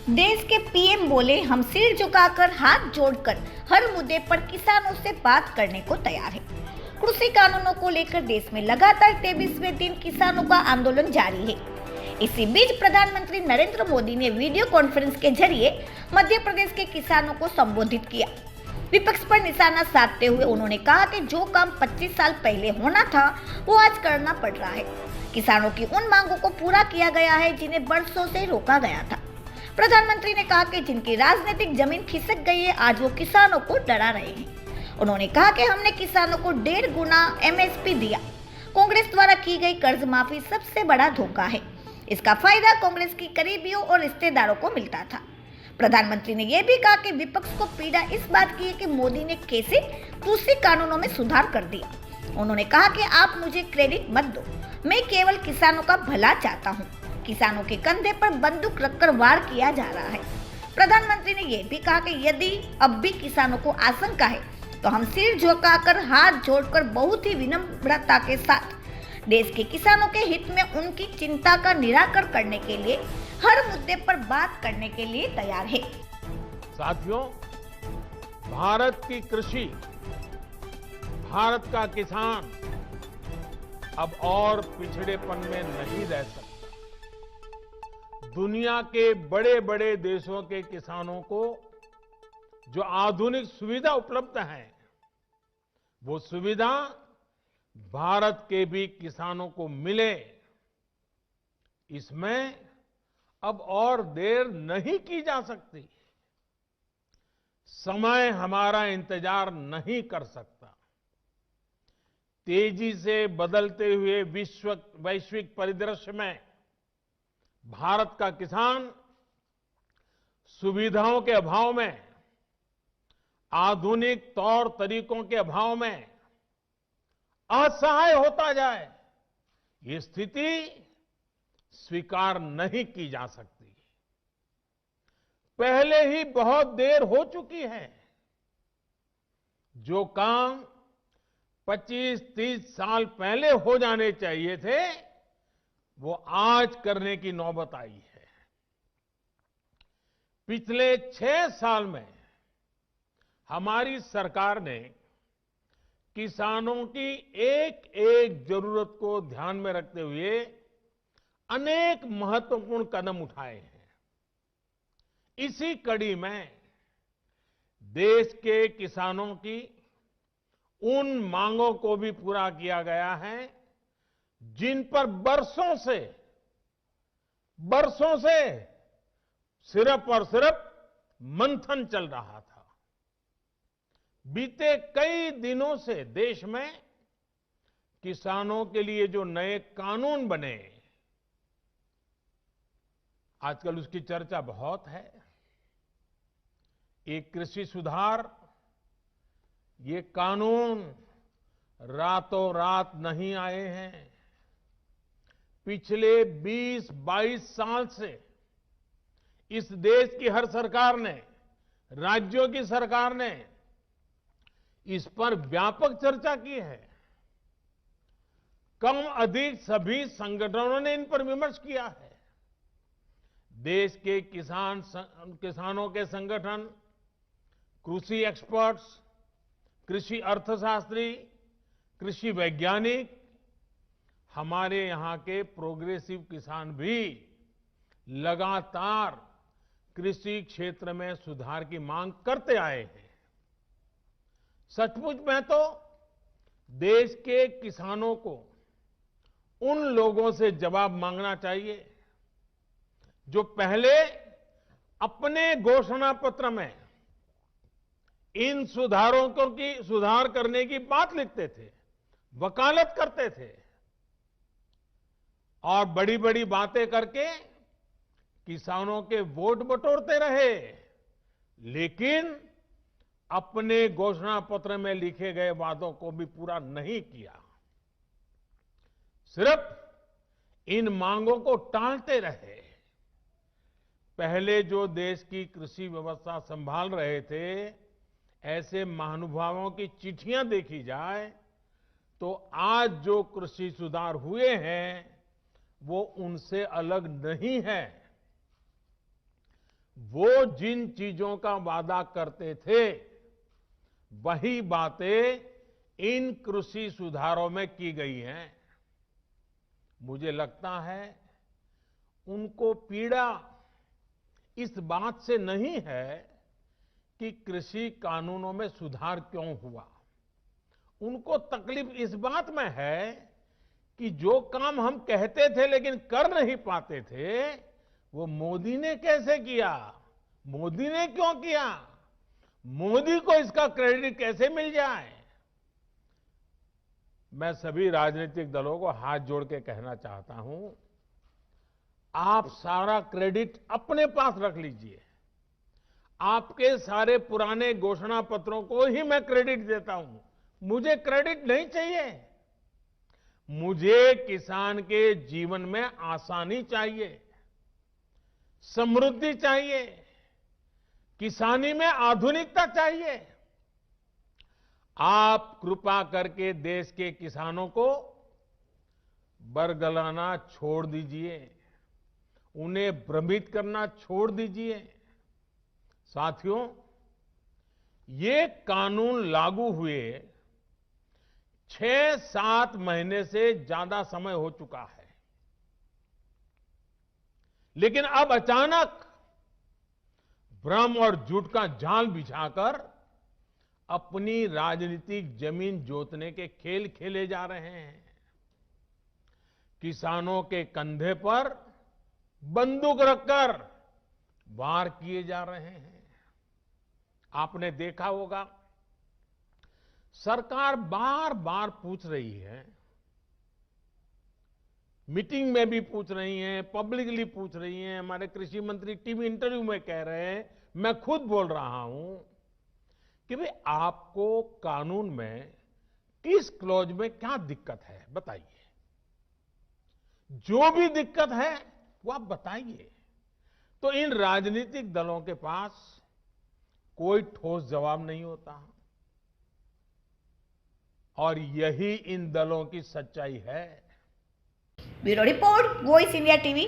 देश के पीएम बोले, हम सिर झुकाकर हाथ जोड़कर हर मुद्दे पर किसानों से बात करने को तैयार है। कृषि कानूनों को लेकर देश में लगातार 23वें दिन किसानों का आंदोलन जारी है। इसी बीच प्रधानमंत्री नरेंद्र मोदी ने वीडियो कॉन्फ्रेंस के जरिए मध्य प्रदेश के किसानों को संबोधित किया। विपक्ष पर निशाना साधते हुए उन्होंने कहा कि जो काम 25 साल पहले होना था वो आज करना पड़ रहा है। किसानों की उन मांगों को पूरा किया गया है जिन्हें बरसों से रोका गया था। प्रधानमंत्री ने कहा कि जिनकी राजनीतिक जमीन खिसक गई है, आज वो किसानों को डरा रहे हैं। उन्होंने कहा कि हमने किसानों को 1.5 गुना एमएसपी दिया। कांग्रेस द्वारा की गई कर्ज माफी सबसे बड़ा धोखा है। इसका फायदा कांग्रेस की करीबियों और रिश्तेदारों को मिलता था। प्रधानमंत्री ने यह भी कहा कि विपक्ष को पीड़ा इस बात की है कि मोदी ने कैसे कृषि कानूनों में सुधार कर दिया। उन्होंने कहा कि आप मुझे क्रेडिट मत दो, मैं केवल किसानों का भला चाहता हूँ। किसानों के कंधे पर बंदूक रखकर वार किया जा रहा है। प्रधानमंत्री ने यह भी कहा कि यदि अब भी किसानों को आशंका है तो हम सिर झुकाकर हाथ जोड़कर बहुत ही विनम्रता के साथ देश के किसानों के हित में उनकी चिंता का निराकरण करने के लिए हर मुद्दे पर बात करने के लिए तैयार है। साथियों, भारत की कृषि, भारत का किसान अब और पिछड़ेपन में नहीं रह सकता। दुनिया के बड़े बड़े देशों के किसानों को जो आधुनिक सुविधा उपलब्ध है, वो सुविधा भारत के भी किसानों को मिले, इसमें अब और देर नहीं की जा सकती। समय हमारा इंतजार नहीं कर सकता। तेजी से बदलते हुए वैश्विक परिदृश्य में भारत का किसान सुविधाओं के अभाव में, आधुनिक तौर तरीकों के अभाव में असहाय होता जाए, ये स्थिति स्वीकार नहीं की जा सकती। पहले ही बहुत देर हो चुकी है। जो काम 25-30 साल पहले हो जाने चाहिए थे, वो आज करने की नौबत आई है। पिछले 6 साल में हमारी सरकार ने किसानों की एक एक जरूरत को ध्यान में रखते हुए अनेक महत्वपूर्ण कदम उठाए हैं। इसी कड़ी में देश के किसानों की उन मांगों को भी पूरा किया गया है जिन पर बरसों से सिर्फ और सिर्फ मंथन चल रहा था। बीते कई दिनों से देश में किसानों के लिए जो नए कानून बने, आजकल उसकी चर्चा बहुत है। ये कृषि सुधार, ये कानून रातों रात नहीं आए हैं। पिछले 20-22 साल से इस देश की हर सरकार ने, राज्यों की सरकार ने इस पर व्यापक चर्चा की है। कम अधिक सभी संगठनों ने इन पर विमर्श किया है। देश के किसानों के संगठन, कृषि एक्सपर्ट्स, कृषि अर्थशास्त्री, कृषि वैज्ञानिक, हमारे यहां के प्रोग्रेसिव किसान भी लगातार कृषि क्षेत्र में सुधार की मांग करते आए हैं। सचमुच में तो देश के किसानों को उन लोगों से जवाब मांगना चाहिए जो पहले अपने घोषणा पत्र में इन सुधार करने की बात लिखते थे, वकालत करते थे और बड़ी बड़ी बातें करके किसानों के वोट बटोरते रहे, लेकिन अपने घोषणा पत्र में लिखे गए वादों को भी पूरा नहीं किया। सिर्फ इन मांगों को टालते रहे। पहले जो देश की कृषि व्यवस्था संभाल रहे थे, ऐसे महानुभावों की चिट्ठियां देखी जाए तो आज जो कृषि सुधार हुए हैं वो उनसे अलग नहीं है। वो जिन चीजों का वादा करते थे वही बातें इन कृषि सुधारों में की गई हैं। मुझे लगता है उनको पीड़ा इस बात से नहीं है कि कृषि कानूनों में सुधार क्यों हुआ। उनको तकलीफ इस बात में है कि जो काम हम कहते थे लेकिन कर नहीं पाते थे वो मोदी ने कैसे किया, मोदी ने क्यों किया, मोदी को इसका क्रेडिट कैसे मिल जाए। मैं सभी राजनीतिक दलों को हाथ जोड़ के कहना चाहता हूं, आप सारा क्रेडिट अपने पास रख लीजिए। आपके सारे पुराने घोषणा पत्रों को ही मैं क्रेडिट देता हूं, मुझे क्रेडिट नहीं चाहिए। मुझे किसान के जीवन में आसानी चाहिए, समृद्धि चाहिए, किसानी में आधुनिकता चाहिए। आप कृपा करके देश के किसानों को बरगलाना छोड़ दीजिए, उन्हें भ्रमित करना छोड़ दीजिए। साथियों, ये कानून लागू हुए 6-7 महीने से ज्यादा समय हो चुका है, लेकिन अब अचानक भ्रम और झूठ का जाल बिछाकर अपनी राजनीतिक जमीन जोतने के खेल खेले जा रहे हैं। किसानों के कंधे पर बंदूक रखकर वार किए जा रहे हैं। आपने देखा होगा, सरकार बार बार पूछ रही है, मीटिंग में भी पूछ रही है, पब्लिकली पूछ रही है, हमारे कृषि मंत्री टीवी इंटरव्यू में कह रहे हैं, मैं खुद बोल रहा हूं कि भाई आपको कानून में किस क्लॉज में क्या दिक्कत है बताइए। जो भी दिक्कत है वो आप बताइए। तो इन राजनीतिक दलों के पास कोई ठोस जवाब नहीं होता और यही इन दलों की सच्चाई है। Bureau report, voice India TV.